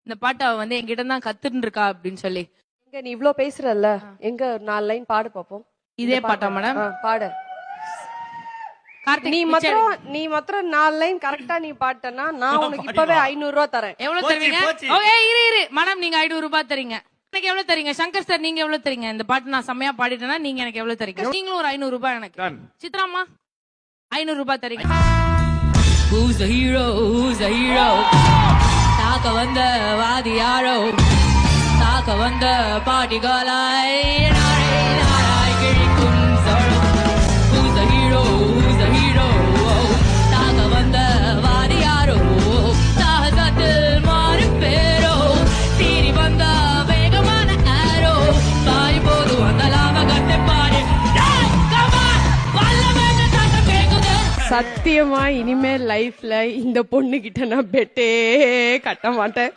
இந்த பாட்டு அவ வந்து என்கிட்ட தான் கத்துட்டு இருக்கா அப்படின்னு சொல்லி. எங்க நீ இவ்ளோ பேசுறல்ல, எங்க 4 லைன் பாடு பாப்போம். இதே பாட்டா மேடம்? பாடு. கார்த்திக் நீ மாத்திரம் 4 லைன் கரெக்டா நீ பாட்டனா நான் உனக்கு இப்பவே 500 ரூபாய் தரேன். எவ்வளவு தருவீங்க? ஓகே இரு மேடம், நீங்க 500 ரூபாய் தரீங்க. எனக்கு எவ்வளவு தரீங்க? சங்கர் சார் நீங்க எவ்வளவு தரீங்க? இந்த பாட்டு நான் செம்மையா பாடிட்டேன்னா நீங்க எனக்கு எவ்வளவு தரீங்க? நீங்களும் ஒரு 500 ரூபாய் எனக்கு. சித்ராமா 500 ரூபாய் தரீங்க. Who's the hero? Who's the hero? தாக்க வந்த வாதி யாரோ, தாக்க வந்த பாட்டிகளாய் நாரை நாராய் கிழிக்கும் சோழோ. Who's the hero? Who's the hero? தாக்க வந்த வாதி யாரோ, சாகசத்தில் மாறி பேரோ, தீரி வந்த வேகமான ஆரோ, பாய் போது வந்த லாம கட்டை பாடி சத்தியமா இனிமே லைஃப்ல இந்த பொண்ணு கிட்ட நான் பெட்டே கட்ட மாட்டேன்.